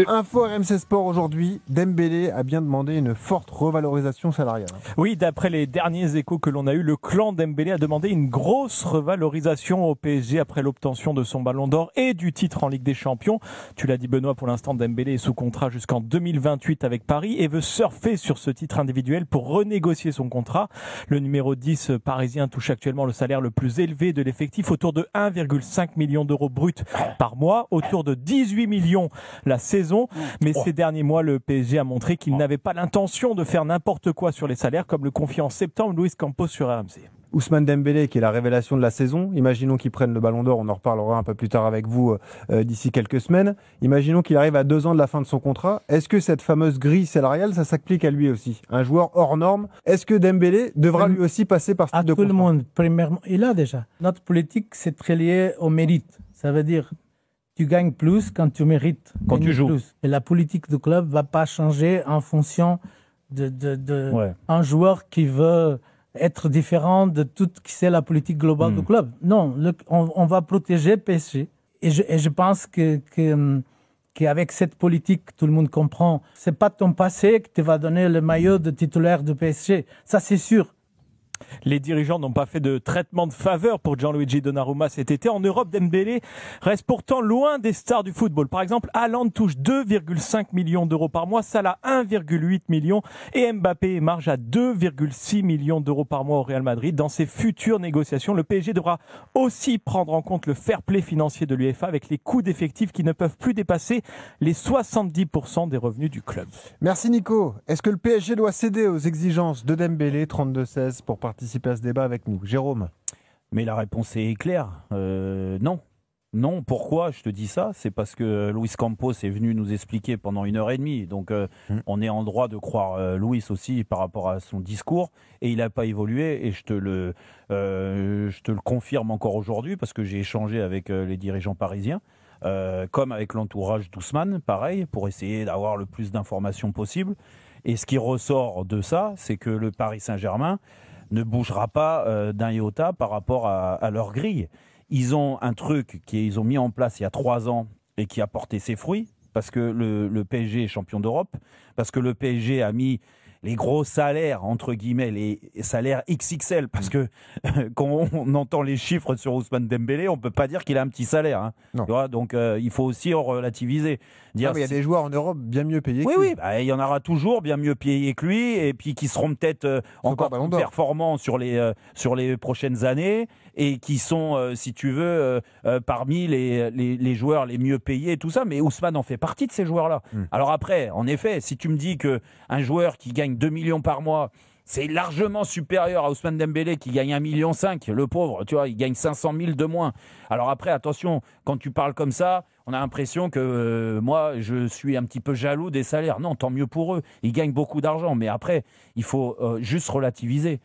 Info RMC Sport aujourd'hui, Dembélé a bien demandé une forte revalorisation salariale. Oui, d'après les derniers échos que l'on a eus, le clan Dembélé a demandé une grosse revalorisation au PSG après l'obtention de son ballon d'or et du titre en Ligue des Champions. Tu l'as dit Benoît, pour l'instant Dembélé est sous contrat jusqu'en 2028 avec Paris et veut surfer sur ce titre individuel pour renégocier son contrat. Le numéro 10 parisien touche actuellement le salaire le plus élevé de l'effectif, autour de 1,5 million d'euros bruts par mois, autour de 18 millions la saison. Mais ces derniers mois, le PSG a montré qu'il n'avait pas l'intention de faire n'importe quoi sur les salaires, comme le confie en septembre Luis Campos sur RMC. Ousmane Dembélé, qui est la révélation de la saison, imaginons qu'il prenne le ballon d'or, on en reparlera un peu plus tard avec vous d'ici quelques semaines. Imaginons qu'il arrive à 2 ans de la fin de son contrat. Est-ce que cette fameuse grille salariale, ça s'applique à lui aussi? Un joueur hors norme, est-ce que Dembélé devra lui aussi passer par ce type de contrat? À tout le monde, premièrement, il a déjà. Notre politique, c'est très lié au mérite. Ça veut dire tu gagnes plus quand tu mérites. Quand tu joues. Plus. Et la politique du club ne va pas changer en fonction de un joueur qui veut être différent de tout ce qui c'est la politique globale du club. Non, on va protéger PSG. Et je pense qu'avec cette politique, tout le monde comprend, c'est pas ton passé qui te va donner le maillot de titulaire du PSG. Ça, c'est sûr. Les dirigeants n'ont pas fait de traitement de faveur pour Gianluigi Donnarumma cet été. En Europe, Dembélé reste pourtant loin des stars du football. Par exemple, Haaland touche 2,5 millions d'euros par mois, Salah 1,8 million et Mbappé marge à 2,6 millions d'euros par mois au Real Madrid. Dans ses futures négociations, le PSG devra aussi prendre en compte le fair play financier de l'UEFA avec les coûts d'effectifs qui ne peuvent plus dépasser les 70% des revenus du club. Merci Nico. Est-ce que le PSG doit céder aux exigences de Dembélé, 32-16, pour participer à ce débat avec nous? Jérôme? Mais la réponse est claire. Non. Non, pourquoi je te dis ça? C'est parce que Luis Campos est venu nous expliquer pendant 1h30. Donc on est en droit de croire Luis aussi par rapport à son discours. Et il n'a pas évolué. Et je te le confirme encore aujourd'hui parce que j'ai échangé avec les dirigeants parisiens. Comme avec l'entourage d'Ousmane, pareil, pour essayer d'avoir le plus d'informations possible. Et ce qui ressort de ça, c'est que le Paris Saint-Germain ne bougera pas d'un iota par rapport à leur grille. Ils ont un truc qu'ils ont mis en place il y a 3 ans et qui a porté ses fruits, parce que le PSG est champion d'Europe, parce que le PSG a mis les gros salaires, entre guillemets, les salaires XXL, parce que quand on entend les chiffres sur Ousmane Dembélé, on ne peut pas dire qu'il a un petit salaire. Hein. Tu vois, donc il faut aussi relativiser. Dire il y a des joueurs en Europe bien mieux payés que lui. Oui, bah, il y en aura toujours bien mieux payés que lui, et puis qui seront peut-être encore plus performants sur les prochaines années, et qui sont, si tu veux, parmi les joueurs les mieux payés et tout ça. Mais Ousmane en fait partie de ces joueurs-là. Alors après, en effet, si tu me dis qu'un joueur qui gagne 2 millions par mois, c'est largement supérieur à Ousmane Dembélé qui gagne 1,5 million, le pauvre, tu vois, il gagne 500 000 de moins. Alors après, attention, quand tu parles comme ça, on a l'impression que moi, je suis un petit peu jaloux des salaires. Non, tant mieux pour eux, ils gagnent beaucoup d'argent. Mais après, il faut juste relativiser.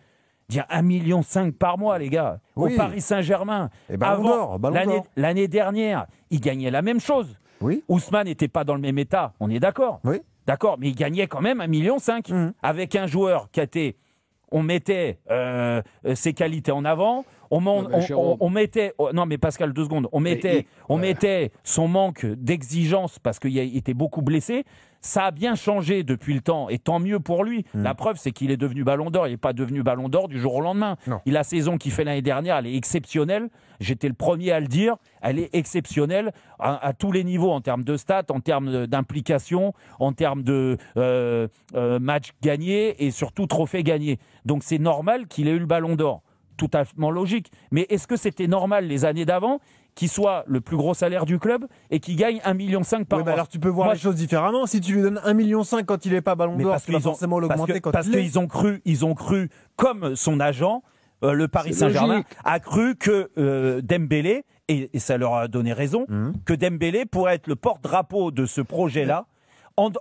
Dire 1,5 million par mois, les gars. Oui. Au Paris Saint-Germain, l'année dernière, ils gagnaient la même chose. Oui. Ousmane n'était pas dans le même état, on est d'accord. Oui. D'accord, mais il gagnait quand même 1,5 million. Avec un joueur qui a été... On mettait ses qualités en avant. On mettait... non, mais Pascal, 2 secondes. On mettait son manque d'exigence parce qu'il était beaucoup blessé. Ça a bien changé depuis le temps, et tant mieux pour lui. La preuve, c'est qu'il est devenu ballon d'or. Il n'est pas devenu ballon d'or du jour au lendemain. La saison qu'il fait l'année dernière, elle est exceptionnelle. J'étais le premier à le dire. Elle est exceptionnelle à tous les niveaux, en termes de stats, en termes d'implication, en termes de matchs gagnés et surtout trophées gagnés. Donc c'est normal qu'il ait eu le ballon d'or. Tout à fait logique. Mais est-ce que c'était normal les années d'avant qu'il soit le plus gros salaire du club et qu'il gagne 1,5 million par mois? Alors tu peux voir les choses différemment. Si tu lui donnes 1,5 million quand il n'est pas ballon d'or, tu vas forcément l'augmenter quand il l'est. Parce qu'ils ont cru, comme son agent, le Paris Saint-Germain a cru que Dembélé, et ça leur a donné raison, que Dembélé pourrait être le porte-drapeau de ce projet-là,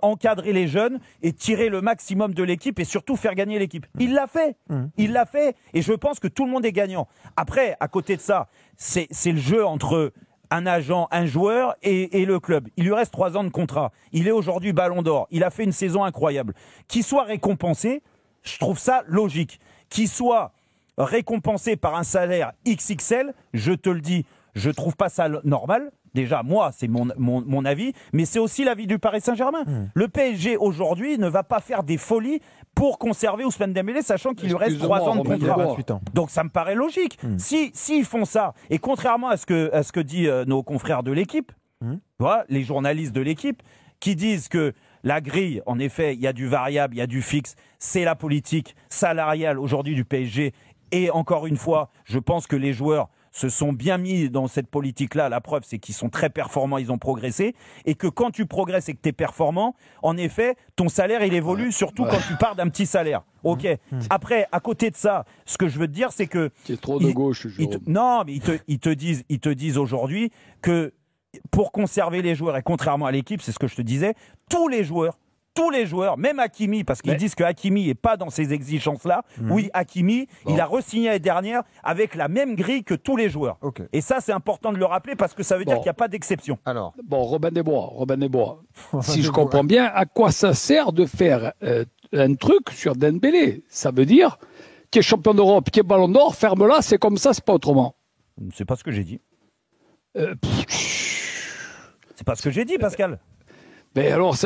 encadrer les jeunes et tirer le maximum de l'équipe et surtout faire gagner l'équipe. Il l'a fait. Il l'a fait, et je pense que tout le monde est gagnant. Après, à côté de ça, c'est le jeu entre un agent, un joueur et le club. Il lui reste 3 ans de contrat. Il est aujourd'hui ballon d'or. Il a fait une saison incroyable. Qu'il soit récompensé, je trouve ça logique. Qu'il soit récompensé par un salaire XXL, je te le dis, je trouve pas ça normal. Déjà, moi, c'est mon avis, mais c'est aussi l'avis du Paris Saint-Germain. Le PSG, aujourd'hui, ne va pas faire des folies pour conserver Ousmane Dembélé, sachant qu'il lui reste 3 ans de contrat. Donc, ça me paraît logique. S'ils font ça, et contrairement à ce que disent nos confrères de l'équipe, voilà, les journalistes de l'équipe, qui disent que la grille, en effet, il y a du variable, il y a du fixe, c'est la politique salariale aujourd'hui du PSG. Et encore une fois, je pense que les joueurs se sont bien mis dans cette politique-là. La preuve, c'est qu'ils sont très performants, ils ont progressé. Et que quand tu progresses et que tu es performant, en effet, ton salaire, il évolue, surtout quand tu pars d'un petit salaire. Ok. Après, à côté de ça, ce que je veux te dire, c'est que... C'est trop de gauche, non, mais ils te disent aujourd'hui que pour conserver les joueurs, et contrairement à l'équipe, c'est ce que je te disais, tous les joueurs, même Hakimi, parce qu'ils disent que Hakimi n'est pas dans ces exigences-là. Oui, Hakimi, il a re-signé l'année dernière avec la même grille que tous les joueurs. Et ça, c'est important de le rappeler parce que ça veut dire qu'il n'y a pas d'exception. Alors, Robin Desbois, si je comprends bien, à quoi ça sert de faire un truc sur Dembélé? Ça veut dire qu'il est champion d'Europe, qu'il est ballon d'or, ferme-la, c'est comme ça, c'est pas autrement. C'est pas ce que j'ai dit. C'est pas ce que j'ai dit, Pascal. Mais alors,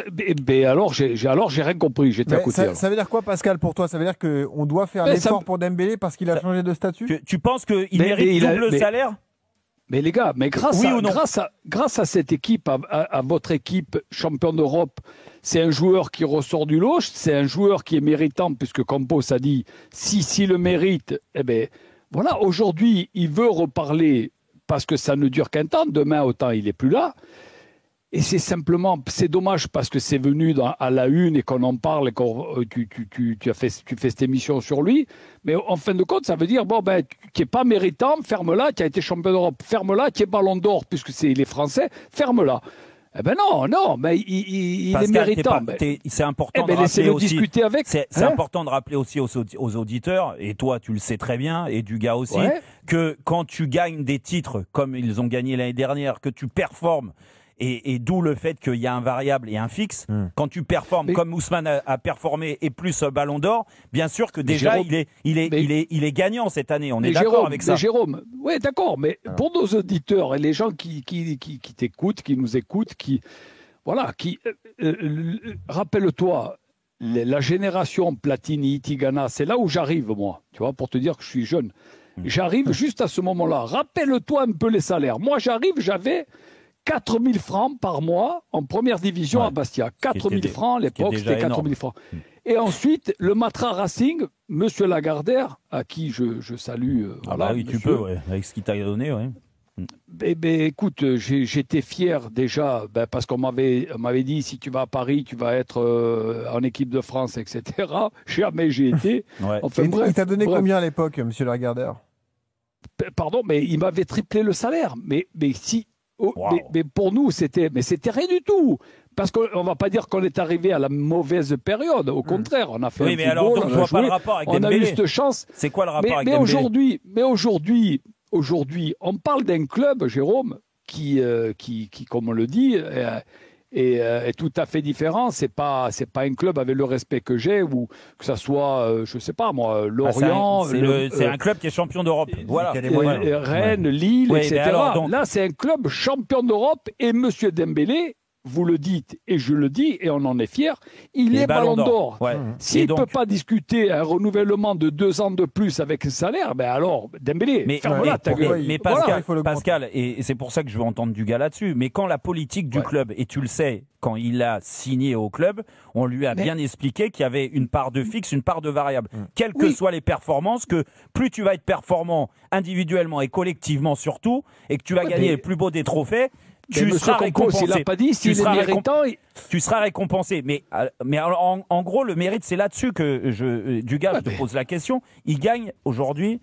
j'ai rien compris. J'étais à côté. Ça veut dire quoi, Pascal, pour toi? Ça veut dire qu'on doit faire l'effort pour Dembélé parce qu'il a changé de statut? Tu penses qu'il mérite double salaire? Mais les gars, grâce à cette équipe, à votre équipe champion d'Europe, c'est un joueur qui ressort du lot, c'est un joueur qui est méritant, puisque Campos a dit, s'il le mérite, eh ben, voilà, aujourd'hui, il veut reparler parce que ça ne dure qu'un temps. Demain, autant il n'est plus là. Et c'est dommage parce que c'est venu à la une et qu'on en parle et que tu fais cette émission sur lui. Mais en fin de compte, ça veut dire, qui n'est pas méritant, ferme-la, qui a été champion d'Europe, ferme-la, qui est ballon d'or, puisque c'est les Français, ferme-la. Eh ben non, mais il est méritant. C'est important de rappeler aussi. Discuter avec. C'est important de rappeler aussi aux auditeurs, et toi tu le sais très bien, et du gars aussi, que quand tu gagnes des titres comme ils ont gagné l'année dernière, que tu performes. Et d'où le fait qu'il y a un variable et un fixe. Quand tu performes comme Ousmane a performé et plus Ballon d'Or, bien sûr que déjà Jérôme, il est gagnant cette année. On est d'accord avec ça. Jérôme, oui, d'accord. Mais pour nos auditeurs et les gens qui t'écoutent, qui nous écoutent, rappelle-toi, la génération Platini, Tigana, c'est là où j'arrive moi. Tu vois, pour te dire que je suis jeune. J'arrive juste à ce moment-là. Rappelle-toi un peu les salaires. Moi, j'avais 4 000 francs par mois en première division à Bastia. 4 000 francs, à l'époque, c'était 4 000 francs. Et ensuite, le Matra Racing, Monsieur Lagardère, à qui je salue. Oui, tu peux, avec ce qu'il t'a donné, écoute, j'étais fier déjà, parce qu'on m'avait dit, si tu vas à Paris, tu vas être en équipe de France, etc. Jamais j'ai été. Enfin, il t'a donné combien à l'époque, Monsieur Lagardère? Pardon, mais il m'avait triplé le salaire. Mais pour nous, c'était rien du tout. Parce qu'on ne va pas dire qu'on est arrivé à la mauvaise période. Au contraire, on a fait un mais alors, donc, je vois pas le rapport avec Dembélé. On a eu cette chance. C'est quoi le rapport avec Dembélé? Aujourd'hui, on parle d'un club, Jérôme, qui comme on le dit, est tout à fait différent. C'est pas un club avec le respect que j'ai, ou que ça soit, je sais pas moi, Lorient. C'est un club qui est champion d'Europe. Voilà. Rennes, Lille, etc. Alors, là, c'est un club champion d'Europe et Monsieur Dembélé, vous le dites et je le dis et on en est fiers, il est ballon d'or. S'il ne peut pas discuter un renouvellement de 2 ans de plus avec un salaire, alors Dembélé, ferme-la ta gueule. Mais Pascal, et c'est pour ça que je veux entendre du gars là-dessus, mais quand la politique du club, et tu le sais, quand il a signé au club, on lui a bien expliqué qu'il y avait une part de fixe, une part de variable. Quelles que soient les performances, que plus tu vas être performant individuellement et collectivement surtout, et que tu vas gagner les plus beaux des trophées, tu seras récompensé. Il n'a pas dit s'il est méritant. Tu seras récompensé. Mais en gros, le mérite, c'est là-dessus que je te pose la question. Il gagne aujourd'hui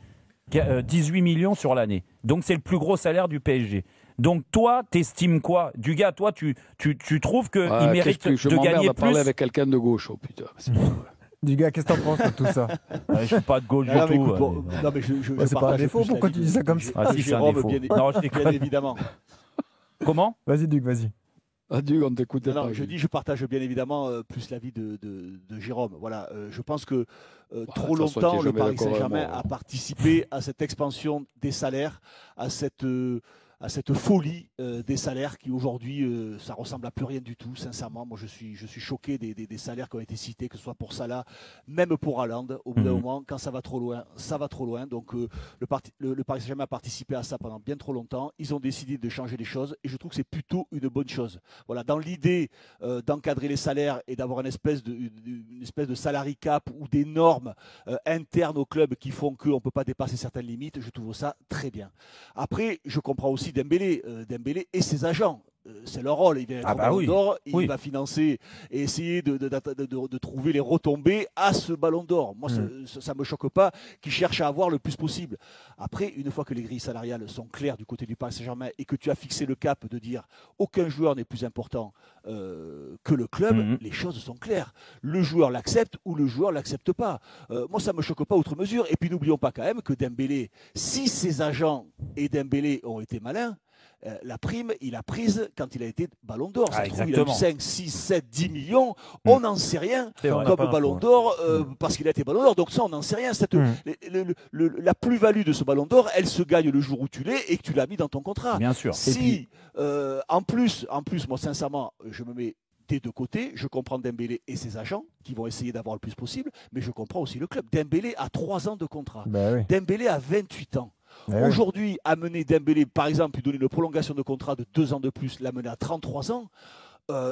18 millions sur l'année. Donc, c'est le plus gros salaire du PSG. Donc, toi, t'estimes quoi? Dugas, toi, tu trouves qu'il mérite de gagner plus? parler avec quelqu'un de gauche, oh putain. Dugas, qu'est-ce que t'en penses de tout ça? Je suis pas de gauche du tout. Non, mais c'est pas un défaut, pourquoi tu dis ça comme ça? Ah si, c'est un défaut. Bien évidemment. Comment? Vas-y, Duc, vas-y. Duc, on t'écoute. Je partage bien évidemment plus l'avis de Jérôme. Voilà, je pense que trop longtemps, le Paris Saint-Germain a participé à cette expansion des salaires, à cette folie des salaires qui aujourd'hui, ça ressemble à plus rien du tout. Sincèrement, moi je suis choqué des salaires qui ont été cités, que ce soit pour Salah, même pour Haaland. Au bout d'un moment, quand ça va trop loin, ça va trop loin. Donc le Paris Saint-Germain a participé à ça pendant bien trop longtemps. Ils ont décidé de changer les choses et je trouve que c'est plutôt une bonne chose. Voilà, dans l'idée d'encadrer les salaires et d'avoir une espèce de salary cap ou des normes internes au club qui font qu'on ne peut pas dépasser certaines limites, je trouve ça très bien. Après, je comprends aussi Dembélé et ses agents. C'est leur rôle, il vient être ballon d'or, il va financer et essayer de trouver les retombées à ce ballon d'or. Moi, ça ne me choque pas qu'ils cherchent à avoir le plus possible. Après, une fois que les grilles salariales sont claires du côté du Paris Saint-Germain et que tu as fixé le cap de dire aucun joueur n'est plus important que le club, les choses sont claires. Le joueur l'accepte ou le joueur ne l'accepte pas. Moi, ça ne me choque pas outre mesure. Et puis, n'oublions pas quand même que Dembélé, si ses agents et Dembélé ont été malins, la prime, il a prise quand il a été ballon d'or. Il a eu 5, 6, 7, 10 millions. On n'en sait rien comme ballon d'or parce qu'il a été ballon d'or. Donc ça, on n'en sait rien. La plus-value de ce ballon d'or, elle se gagne le jour où tu l'es et que tu l'as mis dans ton contrat. Bien sûr. Si, en plus, moi, sincèrement, je me mets des deux côtés. Je comprends Dembélé et ses agents qui vont essayer d'avoir le plus possible, mais je comprends aussi le club. Dembélé a 3 ans de contrat. Dembélé a 28 ans. Aujourd'hui, amener Dembélé, par exemple, lui donner une prolongation de contrat de 2 ans de plus, l'amener à 33 ans,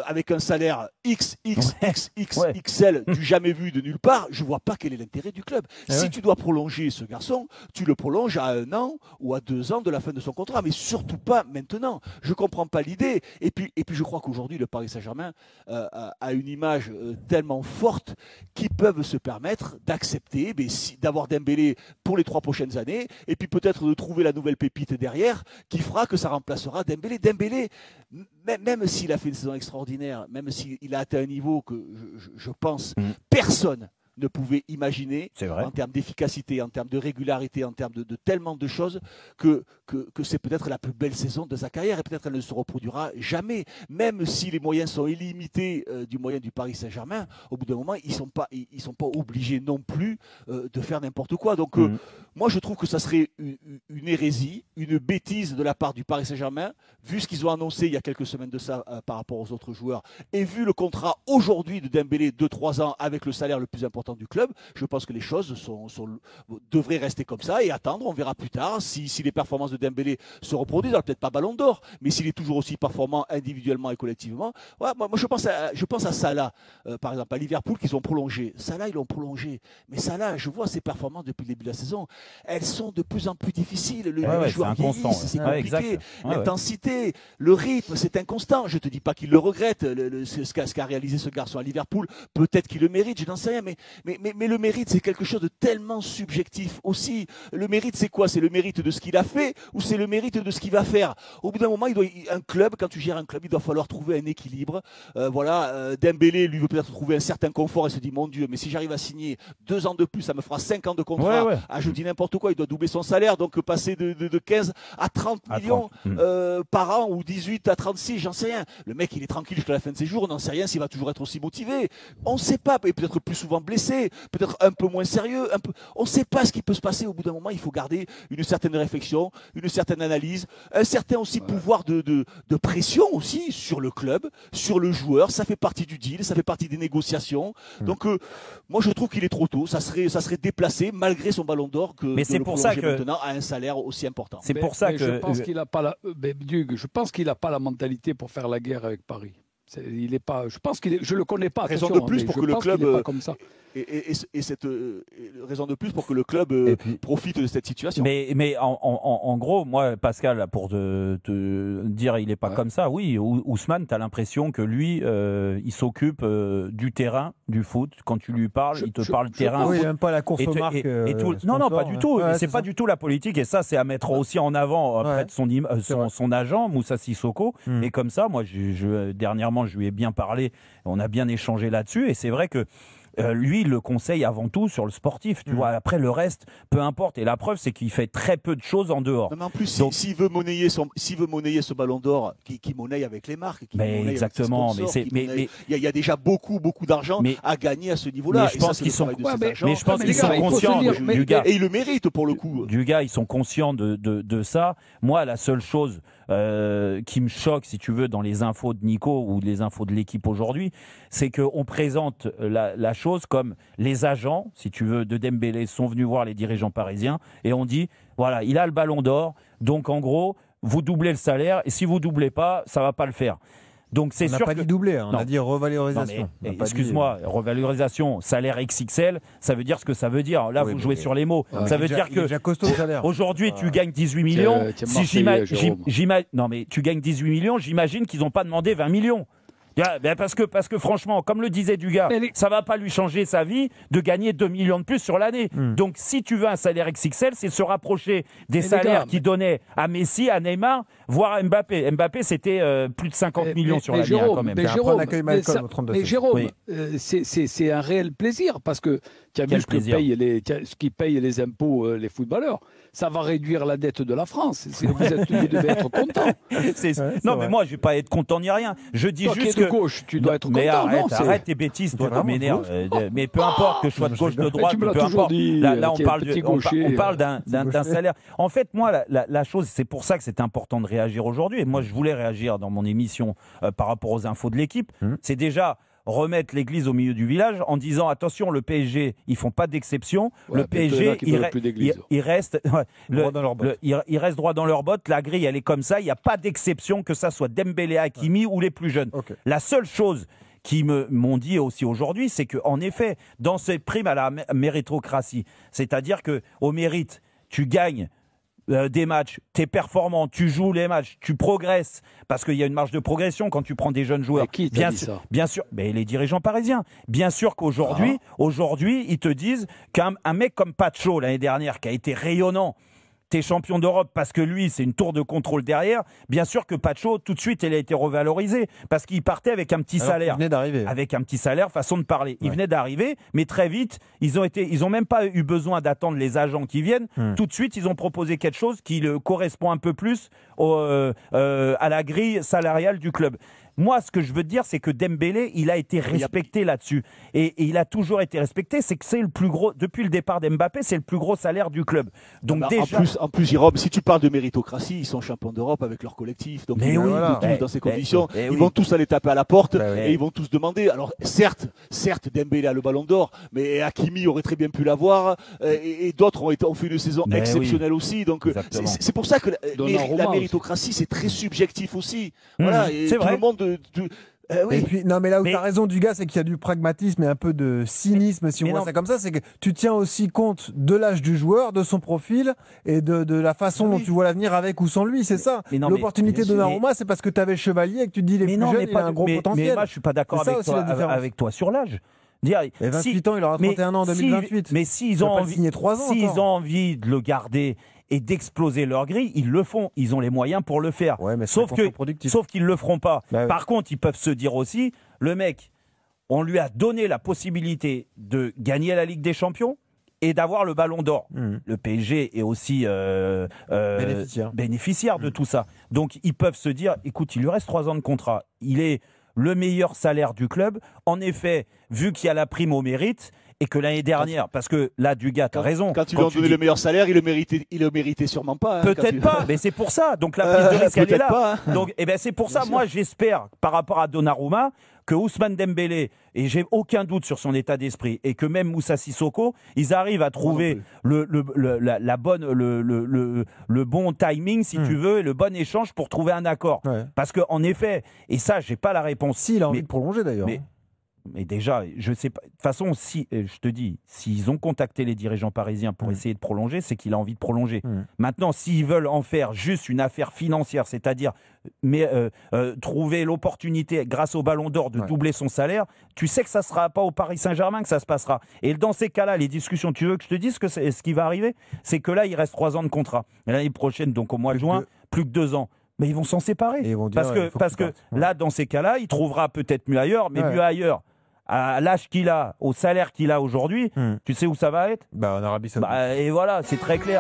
avec un salaire XXL du jamais vu de nulle part, je ne vois pas quel est l'intérêt du club. Si tu dois prolonger ce garçon, tu le prolonges à 1 an ou à 2 ans de la fin de son contrat, mais surtout pas maintenant. Je ne comprends pas l'idée. Et puis je crois qu'aujourd'hui, le Paris Saint-Germain a une image tellement forte qu'ils peuvent se permettre d'accepter d'avoir Dembélé pour les 3 prochaines années et puis peut-être de trouver la nouvelle pépite derrière qui fera que ça remplacera Dembélé. Dembélé, même s'il a fait une saison extraordinaire, même s'il a atteint un niveau que je pense personne ne pouvait imaginer en termes d'efficacité, en termes de régularité, en termes de tellement de choses que c'est peut-être la plus belle saison de sa carrière et peut-être elle ne se reproduira jamais. Même si les moyens sont illimités du moyen du Paris Saint-Germain, au bout d'un moment, ils sont pas obligés non plus de faire n'importe quoi. Donc moi, je trouve que ça serait une hérésie, une bêtise de la part du Paris Saint-Germain, vu ce qu'ils ont annoncé il y a quelques semaines de ça par rapport aux autres joueurs, et vu le contrat aujourd'hui de Dembélé de 3 ans avec le salaire le plus important du club, je pense que les choses devraient rester comme ça et attendre. On verra plus tard si les performances de Dembélé se reproduisent. Alors peut-être pas ballon d'or, mais s'il est toujours aussi performant individuellement et collectivement. Ouais, moi je pense à Salah, par exemple, à Liverpool qu'ils ont prolongé. Salah, ils l'ont prolongé. Mais Salah, je vois ses performances depuis le début de la saison. Elles sont de plus en plus difficiles. Le joueur vieillit, c'est compliqué. L'intensité, le rythme, c'est inconstant. Je ne te dis pas qu'il le regrette, ce qu'a réalisé ce garçon à Liverpool. Peut-être qu'il le mérite, je n'en sais rien. Mais le mérite, c'est quelque chose de tellement subjectif aussi. Le mérite, c'est quoi? C'est le mérite de ce qu'il a fait ou c'est le mérite de ce qu'il va faire? Au bout d'un moment, quand tu gères un club, il doit falloir trouver un équilibre. Dembélé, lui, veut peut-être trouver un certain confort et se dit, mon Dieu, mais si j'arrive à signer 2 ans de plus, ça me fera 5 ans de contrat. Ah, je dis n'importe quoi, il doit doubler son salaire, donc passer de 15 à 30 millions par an ou 18 à 36, j'en sais rien. Le mec, il est tranquille jusqu'à la fin de ses jours, on n'en sait rien s'il va toujours être aussi motivé. On ne sait pas, et peut-être plus souvent blessé, peut-être un peu moins sérieux, on ne sait pas ce qui peut se passer. Au bout d'un moment, il faut garder une certaine réflexion, une certaine analyse, un certain aussi pouvoir de pression aussi sur le club, sur le joueur. Ça fait partie du deal, ça fait partie des négociations. Donc moi je trouve qu'il est trop tôt, ça serait déplacé malgré son ballon d'or mais c'est pour ça que maintenant à un salaire aussi important. C'est pour ça que je pense qu'il n'a pas je pense qu'il n'a pas la mentalité pour faire la guerre avec Paris. Il est pas. Je pense je le connais pas. Raison de plus pour que le club comme ça. Et cette raison de plus pour que le club profite de cette situation. Mais en gros, moi, Pascal, pour te dire, il est pas comme ça. Oui, Ousmane, t'as l'impression que lui, il s'occupe du terrain, du foot. Quand tu lui parles, il te parle terrain. Oui, il n'aime pas la course aux marques. Non, pas du tout. C'est pas du tout la politique. Et ça, c'est à mettre aussi en avant auprès de son agent, Moussa Sissoko. Et comme ça, moi, dernièrement, je lui ai bien parlé. On a bien échangé là-dessus. Et c'est vrai que lui, il le conseille avant tout sur le sportif. Tu vois, après le reste, peu importe. Et la preuve, c'est qu'il fait très peu de choses en dehors. Non, mais en plus, s'il veut monnayer ce ballon d'or, qui monnaie avec les marques, exactement. Il y a déjà beaucoup d'argent à gagner à ce niveau-là. Mais je pense qu'ils sont conscients du gars. Et ils le méritent pour le coup. Du gars, ils sont conscients de ça. Moi, la seule chose qui me choque, si tu veux, dans les infos de Nico ou les infos de l'équipe aujourd'hui, c'est qu'on présente la chose comme les agents, si tu veux, de Dembélé sont venus voir les dirigeants parisiens et on dit, voilà, il a le ballon d'or, donc en gros, vous doublez le salaire et si vous doublez pas, ça va pas le faire. Donc c'est sûr on n'a pas dit doubler, hein, on a dit revalorisation. Excuse-moi, revalorisation, salaire XXL, ça veut dire ce que ça veut dire. Là, vous jouez sur les mots. Ça veut dire que aujourd'hui, tu gagnes 18 millions. Non, mais tu gagnes 18 millions, j'imagine qu'ils n'ont pas demandé 20 millions. Parce que franchement, comme le disait Dugas, ça va pas lui changer sa vie de gagner 2 millions de plus sur l'année. Donc si tu veux un salaire XXL, c'est se rapprocher des salaires qu'ils donnaient à Messi, à Neymar, voire à Mbappé. Mbappé, c'était plus de 50 millions sur l'année quand même. Mais Jérôme, c'est un réel plaisir parce que tu as vu ce qui paye les impôts les footballeurs. Ça va réduire la dette de la France. Vous devez être content. Non, mais moi, je ne vais pas être content ni rien. Je dis juste que... de gauche, tu dois être content. Mais arrête tes bêtises, toi, tu m'énerves. Mais peu importe que je sois de gauche, de droite, peu importe. Là, on parle d'un salaire. En fait, moi, la chose, c'est pour ça que c'est important de réagir aujourd'hui. Et moi, je voulais réagir dans mon émission par rapport aux infos de l'équipe. C'est déjà remettre l'église au milieu du village en disant attention, le PSG, ils font pas d'exception. Le PSG, il reste droit dans leurs bottes. La grille, elle est comme ça. Il n'y a pas d'exception, que ça soit Dembélé, Hakimi ou les plus jeunes. La seule chose qui m'ont dit aussi aujourd'hui, c'est qu'en effet, dans ces primes à la méritocratie, c'est-à-dire qu'au mérite, tu gagnes des matchs, tu es performant, tu joues les matchs, tu progresses, parce qu'il y a une marge de progression quand tu prends des jeunes joueurs. Bien sûr, mais les dirigeants parisiens. Bien sûr qu'aujourd'hui, ils te disent qu'un mec comme Pacho l'année dernière, qui a été rayonnant, t'es champion d'Europe parce que lui, c'est une tour de contrôle derrière. Bien sûr que Pacho, tout de suite, il a été revalorisé parce qu'il partait avec un petit salaire. Il venait d'arriver. Avec un petit salaire, façon de parler. Il venait d'arriver, mais très vite, ils ont même pas eu besoin d'attendre les agents qui viennent. Tout de suite, ils ont proposé quelque chose qui correspond un peu plus à la grille salariale du club. Moi, ce que je veux te dire, c'est que Dembélé, il a été respecté là-dessus. Et il a toujours été respecté. C'est que c'est le plus gros, depuis le départ d'Mbappé, c'est le plus gros salaire du club. Donc déjà... En plus, Jérôme, si tu parles de méritocratie, ils sont champions d'Europe avec leur collectif. Donc dans ces conditions, ils vont tous aller taper à la porte et ils vont tous demander. Alors certes, Dembélé a le ballon d'or, mais Hakimi aurait très bien pu l'avoir et d'autres ont fait une saison exceptionnelle aussi. Donc c'est pour ça que la méritocratie, c'est très subjectif aussi. Voilà, et c'est tout vrai. le monde Et puis, non, mais là où tu as raison, Dugas, c'est qu'il y a du pragmatisme et un peu de cynisme, si on voit ça comme ça. C'est que tu tiens aussi compte de l'âge du joueur, de son profil et de la façon dont tu vois l'avenir avec ou sans lui. C'est ça. L'opportunité de Donnarumma, c'est parce que tu avais Chevalier et que tu te dis les plus jeunes, il a un gros potentiel. Mais moi, je suis pas d'accord avec toi sur l'âge. Et 28 ans, il aura 31 ans en 2028. Mais s'ils ont envie de le garder et d'exploser leur grille, ils le font. Ils ont les moyens pour le faire. Sauf qu'ils ne le feront pas. Par contre, ils peuvent se dire aussi, le mec, on lui a donné la possibilité de gagner la Ligue des Champions et d'avoir le ballon d'or. Le PSG est aussi bénéficiaire de tout ça. Donc, ils peuvent se dire, écoute, il lui reste 3 ans de contrat. Il est le meilleur salaire du club. En effet, vu qu'il y a la prime au mérite, et que l'année dernière, parce que là, Dugas, t'as raison. Quand tu lui as donné le meilleur salaire, il le méritait sûrement pas. Peut-être pas, mais c'est pour ça. Donc la prise de risque, elle est là. Donc, c'est pour ça, moi, j'espère, par rapport à Donnarumma, que Ousmane Dembélé, et j'ai aucun doute sur son état d'esprit, et que même Moussa Sissoko, ils arrivent à trouver le bon timing, si tu veux, et le bon échange pour trouver un accord. Parce qu'en effet, et ça, j'ai pas la réponse. Si, il a envie de prolonger d'ailleurs. Mais déjà, je sais pas. De toute façon, je te dis, s'ils ont contacté les dirigeants parisiens pour essayer de prolonger, c'est qu'il a envie de prolonger. Maintenant, s'ils veulent en faire juste une affaire financière, c'est-à-dire trouver l'opportunité, grâce au Ballon d'Or, de doubler son salaire, tu sais que ça sera pas au Paris Saint-Germain que ça se passera. Et dans ces cas-là, les discussions, tu veux que je te dise ce qui va arriver, c'est que là, il reste 3 ans de contrat. Et l'année prochaine, donc au mois de juin, plus que 2 ans. Mais ils vont s'en séparer. Parce que là, dans ces cas-là, il trouvera peut-être mieux ailleurs, mais mieux ailleurs. À l'âge qu'il a, au salaire qu'il a aujourd'hui, tu sais où ça va être ? En Arabie Saoudite. Et voilà, c'est très clair.